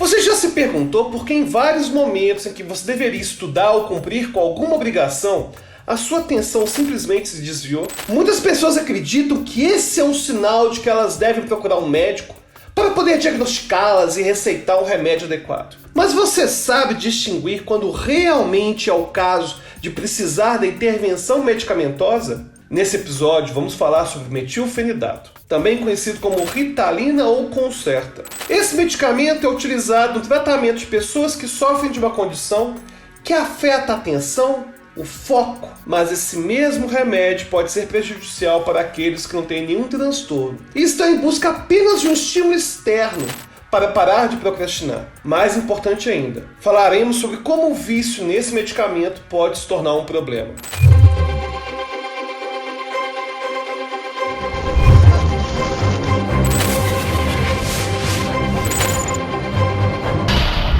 Você já se perguntou por que em vários momentos em que você deveria estudar ou cumprir com alguma obrigação, a sua atenção simplesmente se desviou? Muitas pessoas acreditam que esse é um sinal de que elas devem procurar um médico para poder diagnosticá-las e receitar um remédio adequado. Mas você sabe distinguir quando realmente é o caso de precisar da intervenção medicamentosa? Nesse episódio vamos falar sobre metilfenidato, também conhecido como Ritalina ou Concerta. Esse medicamento é utilizado no tratamento de pessoas que sofrem de uma condição que afeta a atenção, o foco, mas esse mesmo remédio pode ser prejudicial para aqueles que não têm nenhum transtorno e estão em busca apenas de um estímulo externo para parar de procrastinar. Mais importante ainda, falaremos sobre como o vício nesse medicamento pode se tornar um problema.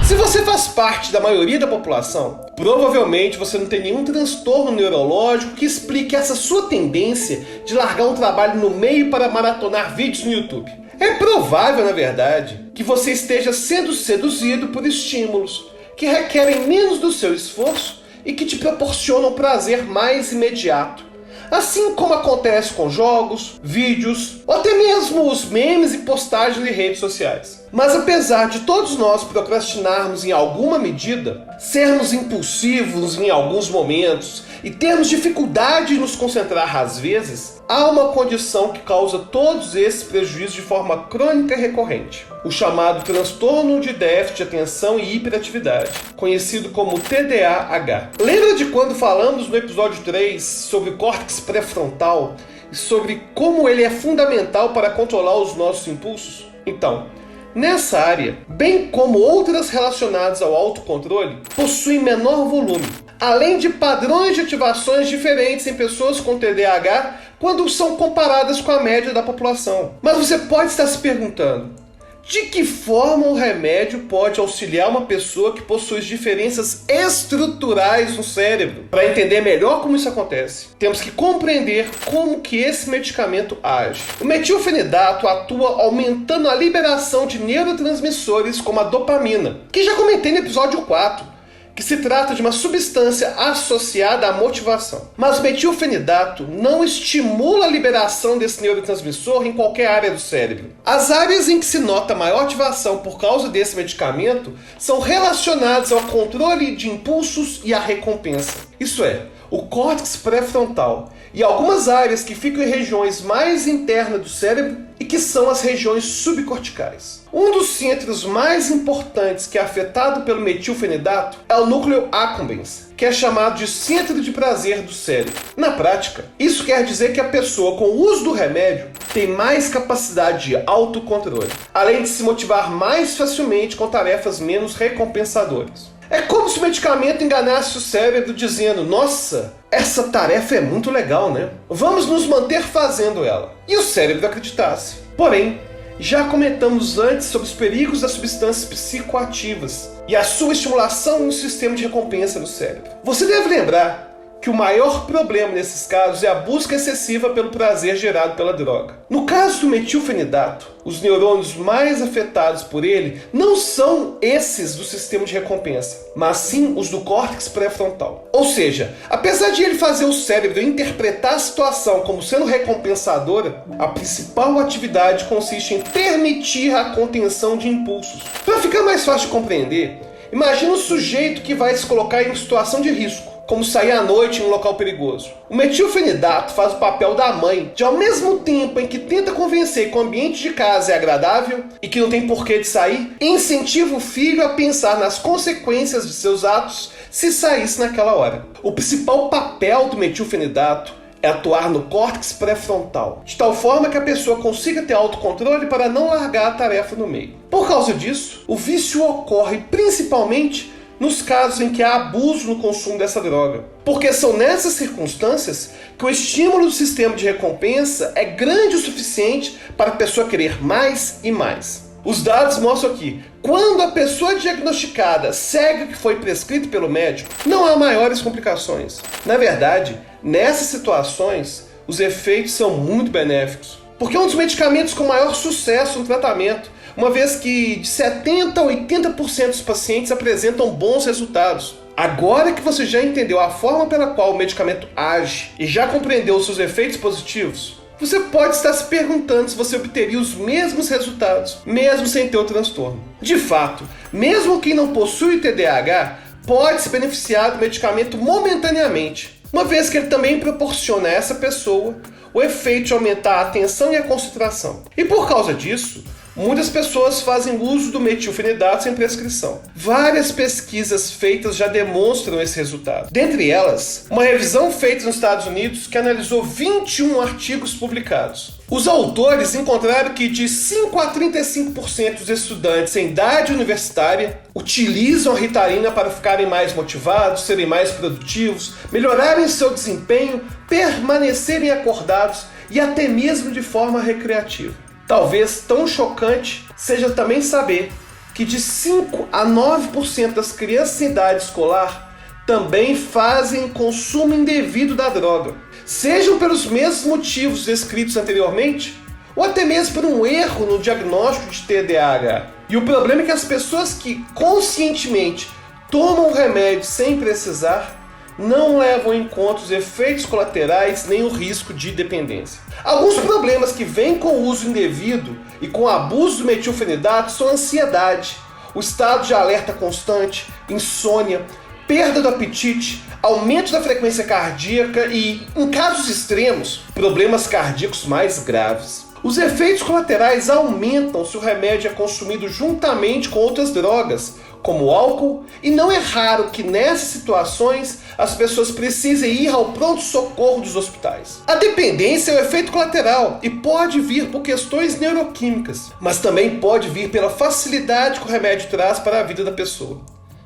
Se você faz parte da maioria da população, provavelmente você não tem nenhum transtorno neurológico que explique essa sua tendência de largar um trabalho no meio para maratonar vídeos no YouTube. É provável, na verdade, que você esteja sendo seduzido por estímulos que requerem menos do seu esforço e que te proporcionam prazer mais imediato. Assim como acontece com jogos, vídeos ou até mesmo os memes e postagens de redes sociais. Mas apesar de todos nós procrastinarmos em alguma medida, sermos impulsivos em alguns momentos e termos dificuldade em nos concentrar às vezes, há uma condição que causa todos esses prejuízos de forma crônica e recorrente. O chamado transtorno de déficit de atenção e hiperatividade, conhecido como TDAH. Lembra de quando falamos no episódio 3 sobre o córtex pré-frontal e sobre como ele é fundamental para controlar os nossos impulsos? Então, nessa área, bem como outras relacionadas ao autocontrole, possuem menor volume, além de padrões de ativações diferentes em pessoas com TDAH quando são comparadas com a média da população. Mas você pode estar se perguntando, de que forma o remédio pode auxiliar uma pessoa que possui diferenças estruturais no cérebro? Para entender melhor como isso acontece, temos que compreender como que esse medicamento age. O metilfenidato atua aumentando a liberação de neurotransmissores como a dopamina, que já comentei no episódio 4, que se trata de uma substância associada à motivação. Mas o metilfenidato não estimula a liberação desse neurotransmissor em qualquer área do cérebro. As áreas em que se nota maior ativação por causa desse medicamento são relacionadas ao controle de impulsos e à recompensa. Isso é, o córtex pré-frontal e algumas áreas que ficam em regiões mais internas do cérebro e que são as regiões subcorticais. Um dos centros mais importantes que é afetado pelo metilfenidato é o núcleo accumbens, que é chamado de centro de prazer do cérebro. Na prática, isso quer dizer que a pessoa com o uso do remédio tem mais capacidade de autocontrole, além de se motivar mais facilmente com tarefas menos recompensadoras. É como se o medicamento enganasse o cérebro dizendo, nossa, essa tarefa é muito legal, né? Vamos nos manter fazendo ela. E o cérebro acreditasse. Porém, já comentamos antes sobre os perigos das substâncias psicoativas e a sua estimulação no sistema de recompensa no cérebro. Você deve lembrar que o maior problema nesses casos é a busca excessiva pelo prazer gerado pela droga. No caso do metilfenidato, os neurônios mais afetados por ele não são esses do sistema de recompensa, mas sim os do córtex pré-frontal. Ou seja, apesar de ele fazer o cérebro interpretar a situação como sendo recompensadora, a principal atividade consiste em permitir a contenção de impulsos. Para ficar mais fácil de compreender, imagine um sujeito que vai se colocar em situação de risco, como sair à noite em um local perigoso. O metilfenidato faz o papel da mãe, de ao mesmo tempo em que tenta convencer que o ambiente de casa é agradável e que não tem porquê de sair, incentiva o filho a pensar nas consequências de seus atos se saísse naquela hora. O principal papel do metilfenidato é atuar no córtex pré-frontal, de tal forma que a pessoa consiga ter autocontrole para não largar a tarefa no meio. Por causa disso, o vício ocorre principalmente nos casos em que há abuso no consumo dessa droga. Porque são nessas circunstâncias que o estímulo do sistema de recompensa é grande o suficiente para a pessoa querer mais e mais. Os dados mostram que, quando a pessoa diagnosticada segue o que foi prescrito pelo médico, não há maiores complicações. Na verdade, nessas situações, os efeitos são muito benéficos. Porque é um dos medicamentos com maior sucesso no tratamento, uma vez que de 70% a 80% dos pacientes apresentam bons resultados. Agora que você já entendeu a forma pela qual o medicamento age e já compreendeu os seus efeitos positivos, você pode estar se perguntando se você obteria os mesmos resultados, mesmo sem ter o transtorno. De fato, mesmo quem não possui TDAH pode se beneficiar do medicamento momentaneamente, uma vez que ele também proporciona a essa pessoa o efeito de aumentar a atenção e a concentração. E por causa disso, muitas pessoas fazem uso do metilfenidato sem prescrição. Várias pesquisas feitas já demonstram esse resultado. Dentre elas, uma revisão feita nos Estados Unidos que analisou 21 artigos publicados. Os autores encontraram que de 5 a 35% dos estudantes em idade universitária utilizam a Ritalina para ficarem mais motivados, serem mais produtivos, melhorarem seu desempenho, permanecerem acordados e até mesmo de forma recreativa. Talvez tão chocante seja também saber que de 5 a 9% das crianças em idade escolar também fazem consumo indevido da droga, sejam pelos mesmos motivos descritos anteriormente, ou até mesmo por um erro no diagnóstico de TDAH. E o problema é que as pessoas que conscientemente tomam o remédio sem precisar não levam em conta os efeitos colaterais nem o risco de dependência. Alguns problemas que vêm com o uso indevido e com o abuso do metilfenidato são a ansiedade, o estado de alerta constante, insônia, perda do apetite, aumento da frequência cardíaca e, em casos extremos, problemas cardíacos mais graves. Os efeitos colaterais aumentam se o remédio é consumido juntamente com outras drogas, como o álcool, e não é raro que nessas situações as pessoas precisem ir ao pronto-socorro dos hospitais. A dependência é o efeito colateral e pode vir por questões neuroquímicas, mas também pode vir pela facilidade que o remédio traz para a vida da pessoa.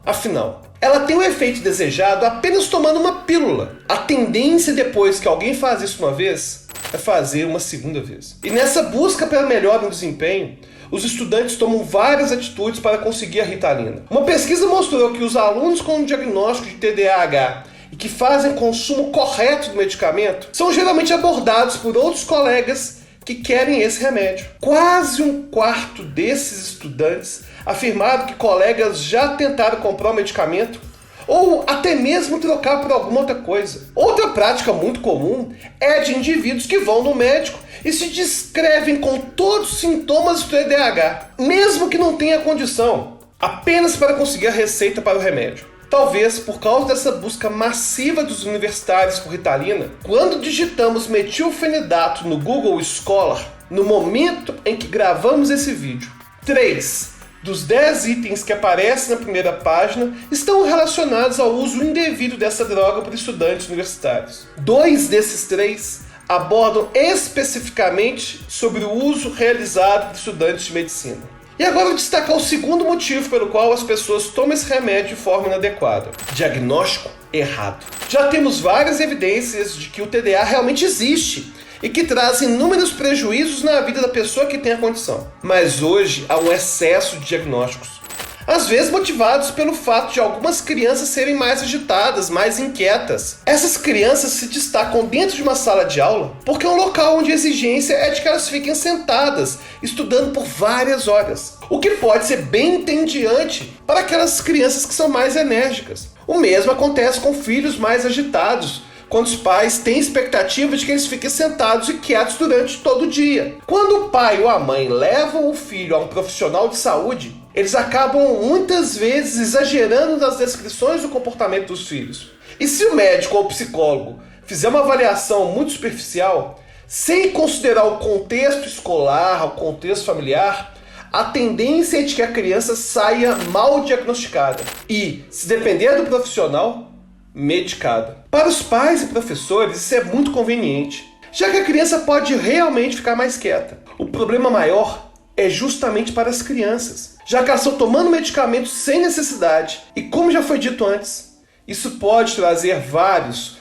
Afinal, ela tem o efeito desejado apenas tomando uma pílula. A tendência depois que alguém faz isso uma vez é fazer uma segunda vez. E nessa busca pela melhora no desempenho, os estudantes tomam várias atitudes para conseguir a Ritalina. Uma pesquisa mostrou que os alunos com diagnóstico de TDAH e que fazem consumo correto do medicamento são geralmente abordados por outros colegas que querem esse remédio. Quase um quarto desses estudantes afirmaram que colegas já tentaram comprar o medicamento ou até mesmo trocar por alguma outra coisa. Outra prática muito comum é de indivíduos que vão no médico e se descrevem com todos os sintomas do TDAH, mesmo que não tenha condição, apenas para conseguir a receita para o remédio. Talvez por causa dessa busca massiva dos universitários por Ritalina, quando digitamos metilfenidato no Google Scholar, no momento em que gravamos esse vídeo, 3 dos 10 itens que aparecem na primeira página estão relacionados ao uso indevido dessa droga por estudantes universitários. 2 desses 3 abordam especificamente sobre o uso realizado por estudantes de medicina. E agora eu vou destacar o segundo motivo pelo qual as pessoas tomam esse remédio de forma inadequada: diagnóstico errado. Já temos várias evidências de que o TDA realmente existe e que traz inúmeros prejuízos na vida da pessoa que tem a condição. Mas hoje há um excesso de diagnósticos, às vezes motivados pelo fato de algumas crianças serem mais agitadas, mais inquietas. Essas crianças se destacam dentro de uma sala de aula porque é um local onde a exigência é de que elas fiquem sentadas, estudando por várias horas, o que pode ser bem entediante para aquelas crianças que são mais enérgicas. O mesmo acontece com filhos mais agitados, quando os pais têm expectativa de que eles fiquem sentados e quietos durante todo o dia. Quando o pai ou a mãe levam o filho a um profissional de saúde, eles acabam muitas vezes exagerando nas descrições do comportamento dos filhos. E se o médico ou o psicólogo fizer uma avaliação muito superficial, sem considerar o contexto escolar, o contexto familiar, a tendência é de que a criança saia mal diagnosticada e, se depender do profissional, medicada. Para os pais e professores, isso é muito conveniente, já que a criança pode realmente ficar mais quieta. O problema maior é justamente para as crianças, já que elas estão tomando medicamentos sem necessidade. E como já foi dito antes, isso pode trazer vários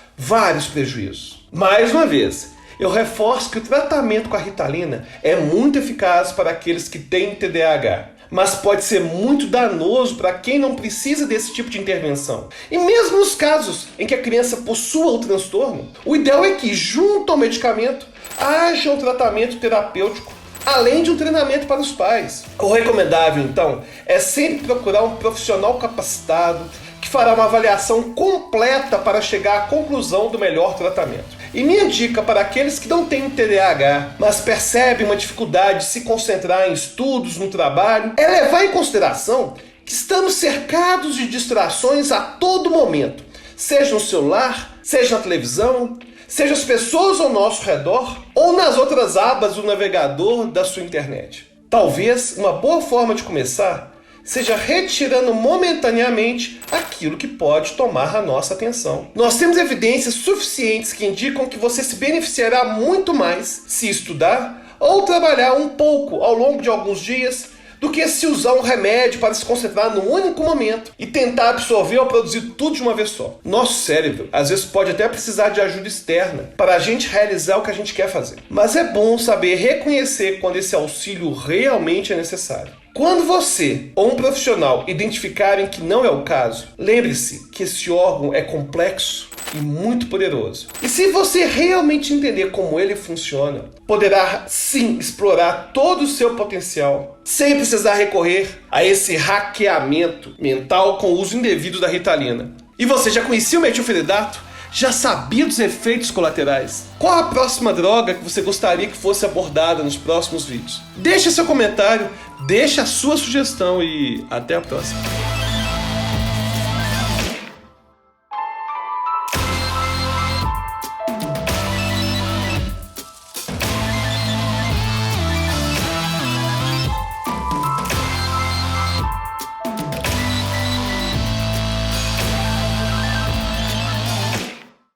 prejuízos. Mais uma vez, eu reforço que o tratamento com a Ritalina é muito eficaz para aqueles que têm TDAH, mas pode ser muito danoso para quem não precisa desse tipo de intervenção. E mesmo nos casos em que a criança possua o transtorno, o ideal é que, junto ao medicamento, haja um tratamento terapêutico além de um treinamento para os pais. O recomendável, então, é sempre procurar um profissional capacitado que fará uma avaliação completa para chegar à conclusão do melhor tratamento. E minha dica para aqueles que não têm TDAH, mas percebem uma dificuldade de se concentrar em estudos, no trabalho, é levar em consideração que estamos cercados de distrações a todo momento, seja no celular, seja na televisão, seja as pessoas ao nosso redor ou nas outras abas do navegador da sua internet. Talvez uma boa forma de começar seja retirando momentaneamente aquilo que pode tomar a nossa atenção. Nós temos evidências suficientes que indicam que você se beneficiará muito mais se estudar ou trabalhar um pouco ao longo de alguns dias do que se usar um remédio para se concentrar num único momento e tentar absorver ou produzir tudo de uma vez só. Nosso cérebro, às vezes, pode até precisar de ajuda externa para a gente realizar o que a gente quer fazer. Mas é bom saber reconhecer quando esse auxílio realmente é necessário. Quando você ou um profissional identificarem que não é o caso, lembre-se que esse órgão é complexo e muito poderoso. E se você realmente entender como ele funciona, poderá sim explorar todo o seu potencial, sem precisar recorrer a esse hackeamento mental com o uso indevido da Ritalina. E você já conhecia o metilfenidato? Já sabia dos efeitos colaterais? Qual a próxima droga que você gostaria que fosse abordada nos próximos vídeos? Deixe seu comentário, deixe a sua sugestão e até a próxima.